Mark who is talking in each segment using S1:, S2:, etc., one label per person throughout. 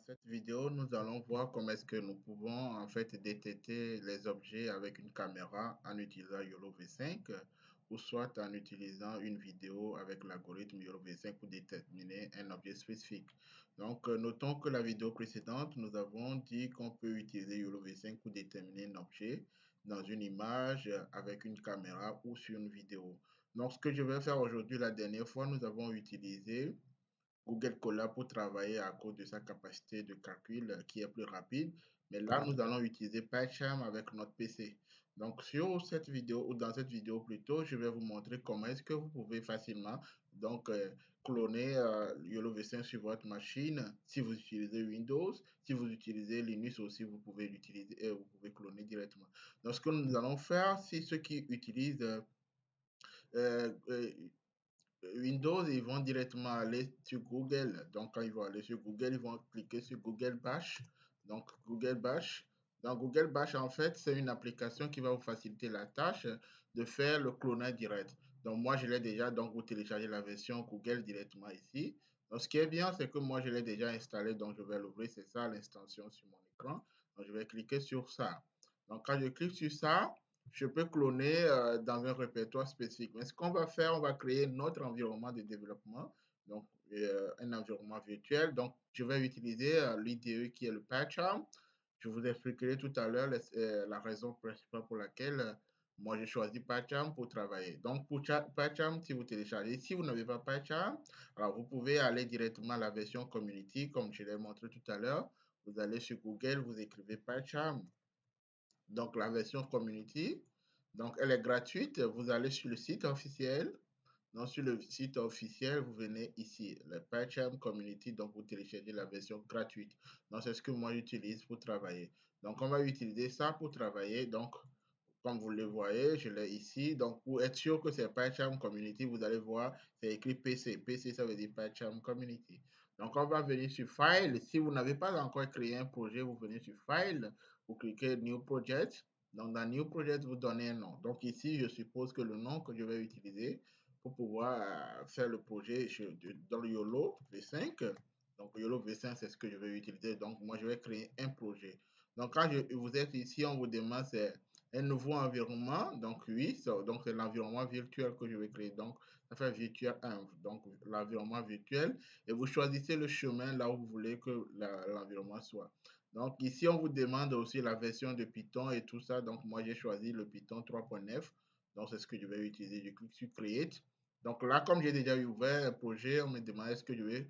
S1: cette vidéo, nous allons voir comment est-ce que nous pouvons en fait détecter les objets avec une caméra en utilisant YOLO V5 ou soit en utilisant une vidéo avec l'algorithme YOLO V5 pour déterminer un objet spécifique. Donc, notons que la vidéo précédente, nous avons dit qu'on peut utiliser YOLO V5 pour déterminer un objet dans une image avec une caméra ou sur une vidéo. Donc, ce que je vais faire aujourd'hui, la dernière fois, nous avons utilisé Google Colab pour travailler à cause de sa capacité de calcul qui est plus rapide. Mais là, nous allons utiliser PyCharm avec notre PC. Donc, sur cette vidéo, ou dans cette vidéo plutôt, je vais vous montrer comment est-ce que vous pouvez facilement cloner YOLO V5 sur votre machine. Si vous utilisez Windows, si vous utilisez Linux aussi, vous pouvez l'utiliser et vous pouvez cloner directement. Donc, ce que nous allons faire, c'est ceux qui utilisent euh, euh, Windows, ils vont directement aller sur Google. Donc, quand ils vont aller sur Google, ils vont cliquer sur Google Bash. Donc, Google Bash. Dans Google Bash, en fait, c'est une application qui va vous faciliter la tâche de faire le clonage direct. Donc, moi, je l'ai déjà. Donc, vous téléchargez la version Google directement ici. Donc, ce qui est bien, c'est que moi, je l'ai déjà installé. Donc, je vais l'ouvrir. C'est ça l'extension sur mon écran. Donc, je vais cliquer sur ça. Donc, quand je clique sur ça, je peux cloner dans un répertoire spécifique. Mais ce qu'on va faire, on va créer notre environnement de développement, donc un environnement virtuel. Donc, je vais utiliser l'IDE qui est le PyCharm. Je vous expliquerai tout à l'heure la raison principale pour laquelle moi j'ai choisi PyCharm pour travailler. Donc, pour PyCharm, si vous téléchargez, si vous n'avez pas PyCharm, alors vous pouvez aller directement à la version Community, comme je l'ai montré tout à l'heure. Vous allez sur Google, vous écrivez PyCharm. Donc, la version Community, donc elle est gratuite. Vous allez sur le site officiel. Donc, sur le site officiel, vous venez ici, le PyCharm Community. Donc, vous téléchargez la version gratuite. Donc, c'est ce que moi j'utilise pour travailler. Donc, on va utiliser ça pour travailler. Donc, comme vous le voyez, je l'ai ici. Donc, pour être sûr que c'est PyCharm Community, vous allez voir, c'est écrit PC. PC, ça veut dire PyCharm Community. Donc, on va venir sur File. Si vous n'avez pas encore créé un projet, vous venez sur File, vous cliquez New Project. Donc, dans New Project, vous donnez un nom. Donc, ici, je suppose que le nom que je vais utiliser pour pouvoir faire le projet dans le YOLO V5. Donc, YOLO V5, c'est ce que je vais utiliser. Donc, moi, je vais créer un projet. Donc, quand vous êtes ici, on vous demande, c'est un nouveau environnement. Donc, oui, donc c'est l'environnement virtuel que je vais créer. Donc, ça fait virtuel 1. Donc, l'environnement virtuel. Et vous choisissez le chemin là où vous voulez que l'environnement soit. Donc, ici, on vous demande aussi la version de Python et tout ça. Donc, moi, j'ai choisi le Python 3.9. Donc, c'est ce que je vais utiliser. Je clique sur Create. Donc, là, comme j'ai déjà ouvert un projet, on me demande est-ce que je vais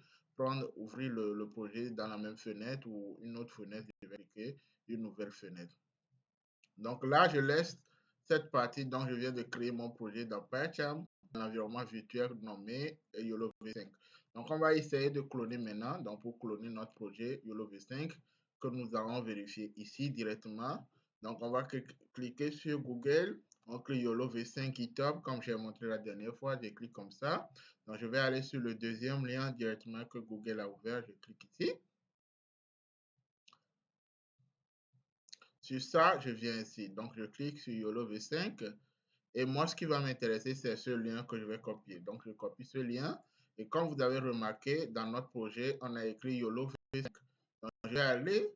S1: ouvrir le projet dans la même fenêtre ou une autre fenêtre. Je vais cliquer une nouvelle fenêtre. Donc là, je laisse cette partie dont je viens de créer mon projet dans PyCharm, l'environnement virtuel nommé YOLO V5. Donc on va essayer de cloner maintenant. Donc pour cloner notre projet YOLO V5 que nous allons vérifier ici directement. Donc on va cliquer sur Google, on clique YOLO V5 GitHub comme j'ai montré la dernière fois, je clique comme ça. Donc je vais aller sur le deuxième lien directement que Google a ouvert, je clique ici. Sur ça, je viens ici. Donc je clique sur YOLO V5. Et moi, ce qui va m'intéresser, c'est ce lien que je vais copier. Donc, je copie ce lien. Et comme vous avez remarqué, dans notre projet, on a écrit YOLO V5. Donc, je vais aller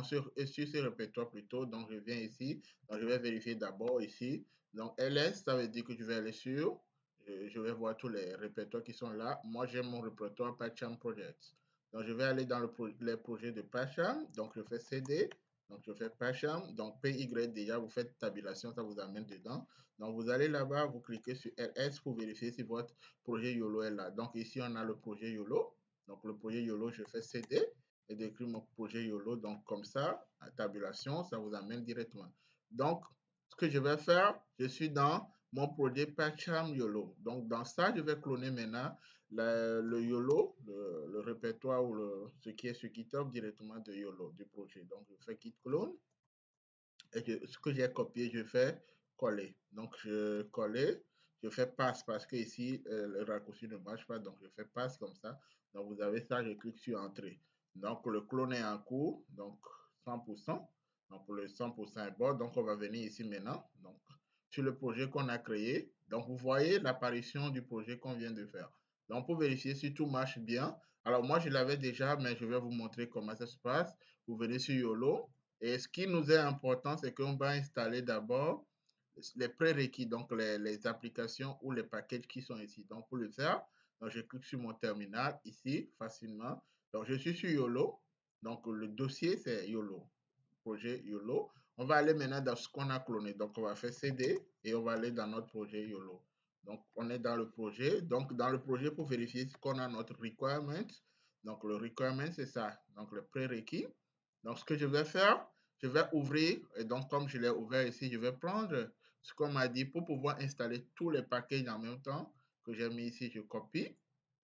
S1: sur ce répertoire plutôt. Donc, je viens ici. Donc, je vais vérifier d'abord ici. Donc, LS, ça veut dire que je vais aller sur. Je vais voir tous les répertoires qui sont là. Moi, j'ai mon répertoire PyCharm Project. Donc, je vais aller dans les projets de PyCharm. Donc, je fais CD. Donc, je fais PyCharm. Donc, PY, déjà, vous faites tabulation, ça vous amène dedans. Donc, vous allez là-bas, vous cliquez sur LS pour vérifier si votre projet YOLO est là. Donc, ici, on a le projet YOLO. Donc, le projet YOLO, je fais CD et j'écris mon projet YOLO. Donc, comme ça, à tabulation, ça vous amène directement. Donc, ce que je vais faire, je suis dans mon projet PyCharm YOLO. Donc, dans ça, je vais cloner maintenant le YOLO, le répertoire ou ce qui est sur GitHub directement de YOLO, du projet. Donc, je fais git clone. Et ce que j'ai copié, je fais coller. Donc, je coller, je fais passe parce que ici, le raccourci ne marche pas. Donc, je fais passe comme ça. Donc, vous avez ça, je clique sur entrée. Donc, le clone est en cours. Donc, 100%. Donc, le 100% est bon. Donc, on va venir ici maintenant. Donc, sur le projet qu'on a créé. Donc, vous voyez l'apparition du projet qu'on vient de faire. Donc, pour vérifier si tout marche bien, Alors, moi, je l'avais déjà, mais je vais vous montrer comment ça se passe. Vous venez sur YOLO. Et ce qui nous est important, c'est qu'on va installer d'abord les prérequis, donc les applications ou les packages qui sont ici. Donc, pour le faire, donc, je clique sur mon terminal ici, facilement. Donc, je suis sur YOLO. Donc, le dossier, c'est YOLO, projet YOLO. On va aller maintenant dans ce qu'on a cloné. Donc, on va faire CD et on va aller dans notre projet YOLO. Donc, on est dans le projet. Donc, dans le projet, pour vérifier qu'on a notre requirement. Donc, le requirement, c'est ça. Donc, le prérequis. Donc, ce que je vais faire, je vais ouvrir. Et donc, comme je l'ai ouvert ici, je vais prendre ce qu'on m'a dit pour pouvoir installer tous les packages en même temps que j'ai mis ici. Je copie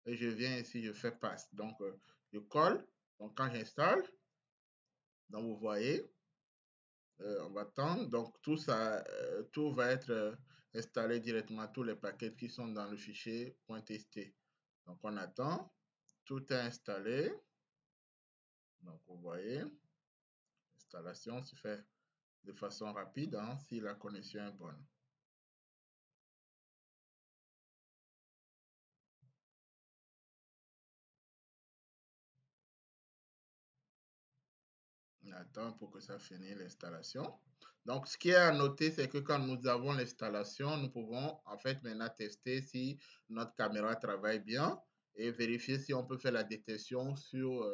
S1: et je viens ici, je fais paste. Donc, je colle. Donc, quand j'installe, donc vous voyez, on va attendre. Donc, tout ça, tout va être installé directement, tous les paquets qui sont dans le fichier .txt. Donc, on attend. Tout est installé. Donc, vous voyez, l'installation se fait de façon rapide hein, si la connexion est bonne. On attend pour que ça finisse l'installation. Donc, ce qui est à noter, c'est que quand nous avons l'installation, nous pouvons en fait maintenant tester si notre caméra travaille bien et vérifier si on peut faire la détection sur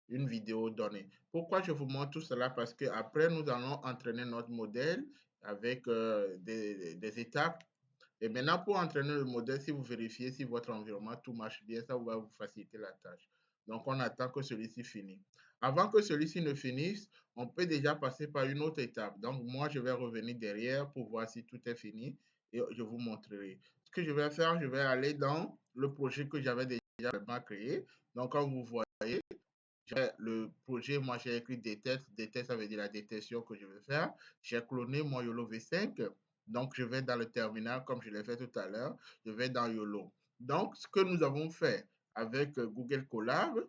S1: une vidéo donnée. Pourquoi je vous montre tout cela? Parce que après, nous allons entraîner notre modèle avec des étapes. Et maintenant, pour entraîner le modèle, si vous vérifiez si votre environnement, tout marche bien, ça va vous faciliter la tâche. Donc, on attend que celui-ci finisse. Avant que celui-ci ne finisse, on peut déjà passer par une autre étape. Donc, moi, je vais revenir derrière pour voir si tout est fini et je vous montrerai. Ce que je vais faire, je vais aller dans le projet que j'avais déjà créé. Donc, comme vous voyez, le projet, moi, j'ai écrit des tests. Des tests, ça veut dire la détection que je vais faire. J'ai cloné mon YOLO V5. Donc, je vais dans le terminal, comme je l'ai fait tout à l'heure. Je vais dans YOLO. Donc, ce que nous avons fait avec Google Colab,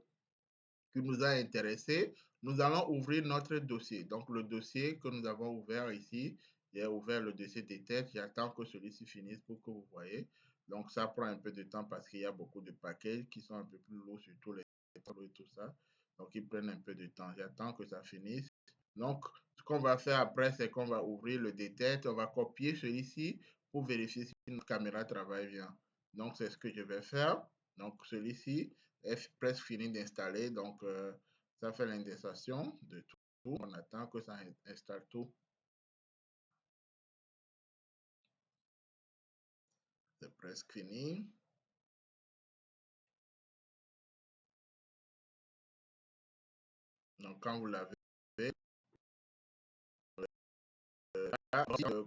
S1: qui nous a intéressés, nous allons ouvrir notre dossier. Donc, le dossier que nous avons ouvert ici, j'ai ouvert le dossier des tests. J'attends que celui-ci finisse pour que vous voyez. Donc, ça prend un peu de temps parce qu'il y a beaucoup de paquets qui sont un peu plus lourds sur tous les tableaux et tout ça. Donc, ils prennent un peu de temps. J'attends que ça finisse. Donc, ce qu'on va faire après, c'est qu'on va ouvrir le détect. On va copier celui-ci pour vérifier si notre caméra travaille bien. Donc, c'est ce que je vais faire. Donc, celui-ci est presque fini d'installer. Donc, ça fait l'indexation de tout. On attend que ça installe tout. C'est presque fini. Donc, quand vous l'avez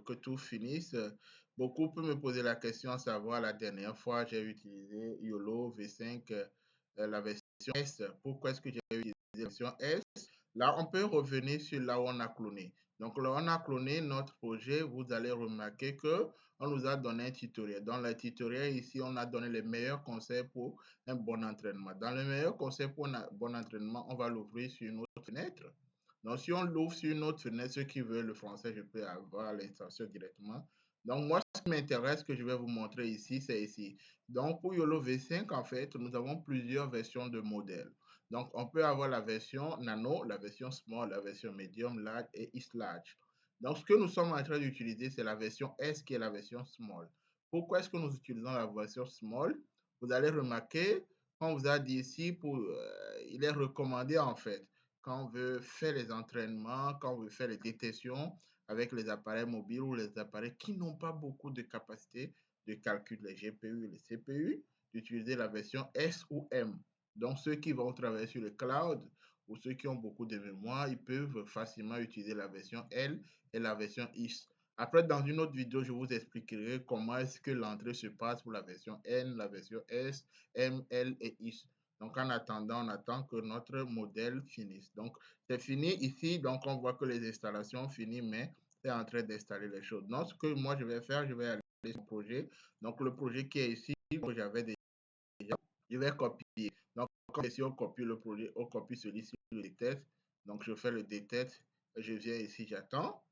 S1: que tout finisse, beaucoup peuvent me poser la question à savoir la dernière fois j'ai utilisé YOLO V5, la version S. Pourquoi est-ce que j'ai utilisé la version S? Là, on peut revenir sur là où on a cloné. Donc là, on a cloné notre projet. Vous allez remarquer que on nous a donné un tutoriel. Dans le tutoriel ici, on a donné les meilleurs conseils pour un bon entraînement. Dans les meilleurs conseils pour un bon entraînement, on va l'ouvrir sur une autre fenêtre. Donc, si on l'ouvre sur une autre fenêtre, ceux qui veulent le français, je peux avoir l'instruction directement. Donc, moi, ce qui m'intéresse, que je vais vous montrer ici, c'est ici. Donc, pour YOLO V5, en fait, nous avons plusieurs versions de modèles. Donc, on peut avoir la version nano, la version small, la version medium, large et is large. Donc, ce que nous sommes en train d'utiliser, c'est la version S qui est la version small. Pourquoi est-ce que nous utilisons la version small? Vous allez remarquer, on vous a dit ici, il est recommandé en fait quand on veut faire les entraînements, quand on veut faire les détections avec les appareils mobiles ou les appareils qui n'ont pas beaucoup de capacité de calcul, les GPU et les CPU, d'utiliser la version S ou M. Donc, ceux qui vont travailler sur le cloud ou ceux qui ont beaucoup de mémoire, ils peuvent facilement utiliser la version L et la version IS. Après, dans une autre vidéo, je vous expliquerai comment est-ce que l'entrée se passe pour la version N, la version S, M, L et IS. Donc, en attendant, on attend que notre modèle finisse. Donc, c'est fini ici. Donc, on voit que les installations finissent, mais c'est en train d'installer les choses. Donc, ce que moi, je vais faire, je vais aller sur le projet. Donc, le projet qui est ici, que j'avais déjà, je vais copier. Donc, comme ici, on copie le projet, on copie celui-ci, le détecte. Donc, je fais le détecte. Je viens ici, j'attends.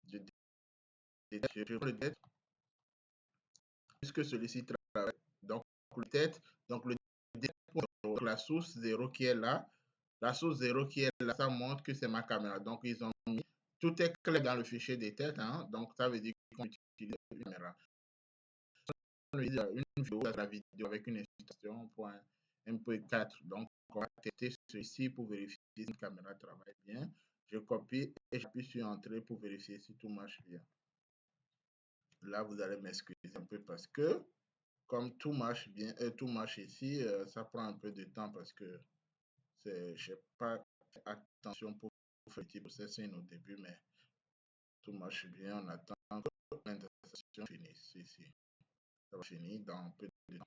S1: Je détecte, je le détecte. Puisque celui-ci travaille. Donc, le détecte. Donc, le Donc, la source 0 qui est là, ça montre que c'est ma caméra. Donc, ils ont mis, tout est clair dans le fichier des têtes, hein, donc ça veut dire qu'on utilise une caméra. On utilise une vidéo, la vidéo avec une extension .mp4. Donc, on va tester ceci pour vérifier si la caméra travaille bien. Je copie et j'appuie sur Entrée pour vérifier si tout marche bien. Là, vous allez m'excuser un peu parce que, comme tout marche bien, tout marche ici, ça prend un peu de temps parce que je n'ai pas fait attention pour faire le petit processing au début, mais tout marche bien. On attend que l'interception finisse ici. Ça va finir dans un peu de temps.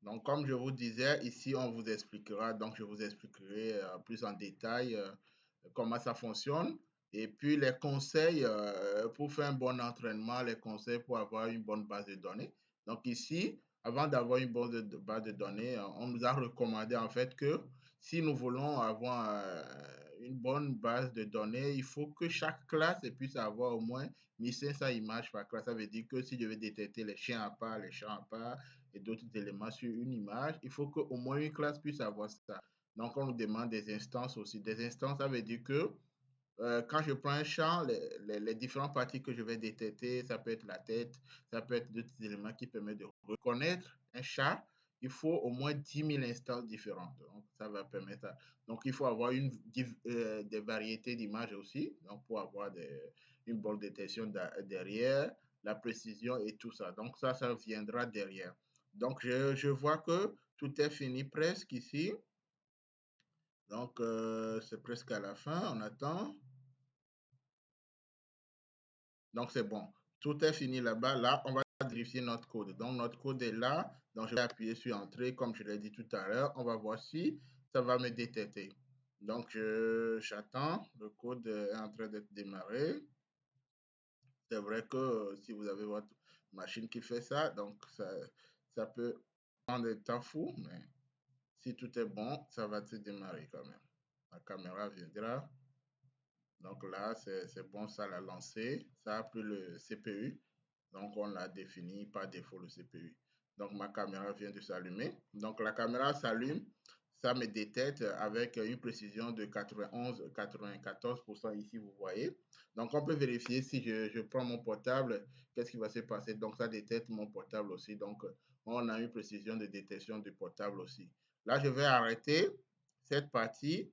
S1: Donc, comme je vous disais, ici, on vous expliquera, donc je vous expliquerai plus en détail comment ça fonctionne. Et puis, les conseils pour faire un bon entraînement, les conseils pour avoir une bonne base de données. Donc, ici, avant d'avoir une bonne base de données, on nous a recommandé en fait que si nous voulons avoir une bonne base de données, il faut que chaque classe puisse avoir au moins 1500 images par classe. Ça veut dire que si je veux détecter les chiens à part, les chats à part, et d'autres éléments sur une image, il faut qu'au moins une classe puisse avoir ça. Donc, on nous demande des instances aussi. Des instances, ça veut dire que quand je prends un champ, les différentes parties que je vais détecter, ça peut être la tête, ça peut être d'autres éléments qui permettent de reconnaître un chat. Il faut au moins 10 000 instances différentes. Donc, ça va permettre. Donc, il faut avoir des variétés d'images aussi, donc pour avoir une bonne détection derrière, la précision et tout ça. Donc, ça viendra derrière. Donc, je vois que tout est fini presque ici. Donc, c'est presque à la fin. On attend. Donc, c'est bon. Tout est fini là-bas. Là, on va vérifier notre code. Donc, notre code est là. Donc, je vais appuyer sur Entrée, comme je l'ai dit tout à l'heure. On va voir si ça va me détecter. Donc, j'attends. Le code est en train d'être démarré. C'est vrai que si vous avez votre machine qui fait ça, donc ça peut prendre un temps fou, mais si tout est bon, ça va se démarrer quand même. La caméra viendra. Donc là, c'est bon, ça l'a lancé. Ça a pris le CPU. Donc on l'a défini par défaut le CPU. Donc ma caméra vient de s'allumer. Donc la caméra s'allume. Ça me détecte avec une précision de 91-94% ici, vous voyez. Donc on peut vérifier si je prends mon portable, qu'est-ce qui va se passer. Donc ça détecte mon portable aussi. Donc on a une précision de détection du portable aussi. Là, je vais arrêter cette partie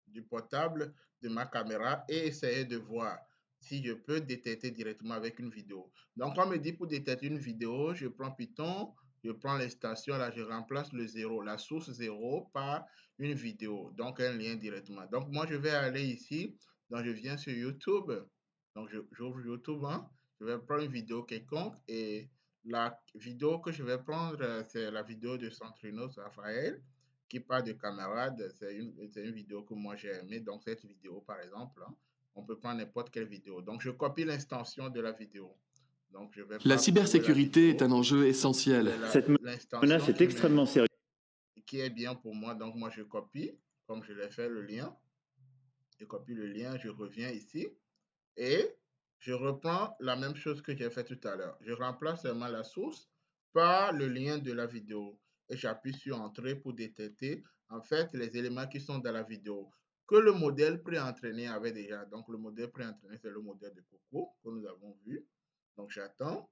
S1: du portable de ma caméra et essayer de voir si je peux détecter directement avec une vidéo. Donc, on me dit pour détecter une vidéo, je prends Python, je prends l'extension, là, je remplace le 0, la source 0 par une vidéo, donc un lien directement. Donc, moi, je vais aller ici, donc je viens sur YouTube, donc j'ouvre YouTube, hein, je vais prendre une vidéo quelconque et la vidéo que je vais prendre, c'est la vidéo de Centrinos Raphaël qui parle de camarades. C'est une vidéo que moi j'ai aimée. Donc, cette vidéo, par exemple, hein, on peut prendre n'importe quelle vidéo. Donc, je copie l'extension de la vidéo. Donc, je ne vais
S2: La
S1: pas trouver la
S2: cybersécurité est un
S1: vidéo.
S2: enjeu essentiel.
S3: Cette menace
S1: L'extension
S3: est extrêmement sérieuse.
S1: qui est bien pour moi. Donc, moi, je copie, comme je l'ai fait, le lien. Je copie le lien, je reviens ici. Et je reprends la même chose que j'ai fait tout à l'heure. Je remplace seulement la source par le lien de la vidéo. Et j'appuie sur Entrée pour détecter, en fait, les éléments qui sont dans la vidéo que le modèle pré-entraîné avait déjà. Donc, le modèle pré-entraîné, c'est le modèle de Coco que nous avons vu. Donc, j'attends.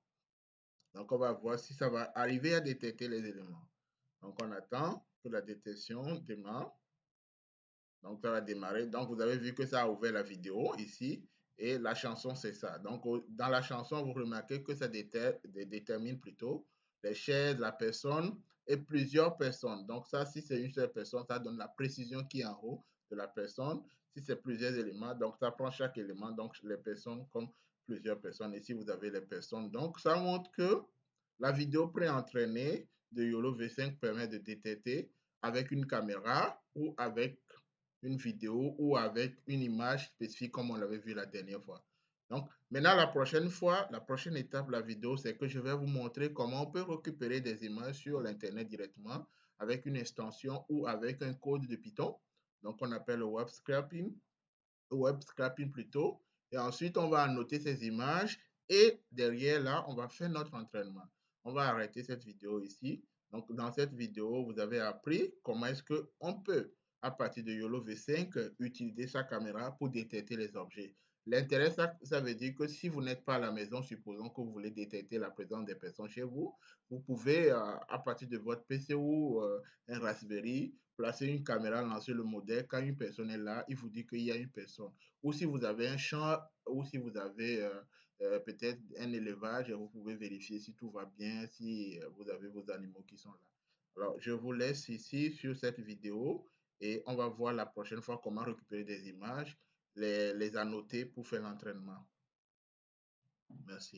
S1: Donc, on va voir si ça va arriver à détecter les éléments. Donc, on attend que la détection démarre. Donc, ça va démarrer. Donc, vous avez vu que ça a ouvert la vidéo ici. Et la chanson, c'est ça. Donc, dans la chanson, vous remarquez que ça détermine plutôt les chaises, la personne et plusieurs personnes. Donc, ça, si c'est une seule personne, ça donne la précision qui est en haut de la personne. Si c'est plusieurs éléments, donc ça prend chaque élément. Donc, les personnes comme plusieurs personnes. Ici, vous avez les personnes. Donc, ça montre que la vidéo pré-entraînée de YOLO V5 permet de détecter avec une caméra ou avec une vidéo ou avec une image spécifique comme on l'avait vu la dernière fois. Donc, maintenant, la prochaine fois, la prochaine étape de la vidéo, c'est que je vais vous montrer comment on peut récupérer des images sur l'Internet directement avec une extension ou avec un code de Python. Donc, on appelle le web scraping plutôt. Et ensuite, on va annoter ces images Et derrière là, on va faire notre entraînement. On va arrêter cette vidéo ici. Donc, dans cette vidéo, vous avez appris comment est-ce qu'on peut, à partir de YOLO V5, utiliser sa caméra pour détecter les objets. L'intérêt, ça veut dire que si vous n'êtes pas à la maison, supposons que vous voulez détecter la présence des personnes chez vous, vous pouvez, à partir de votre PC ou un Raspberry, placer une caméra, lancer le modèle. Quand une personne est là, il vous dit qu'il y a une personne. Ou si vous avez un champ, ou si vous avez peut-être un élevage, vous pouvez vérifier si tout va bien, si vous avez vos animaux qui sont là. Alors, je vous laisse ici sur cette vidéo et on va voir la prochaine fois comment récupérer des images, les annoter pour faire l'entraînement. Merci.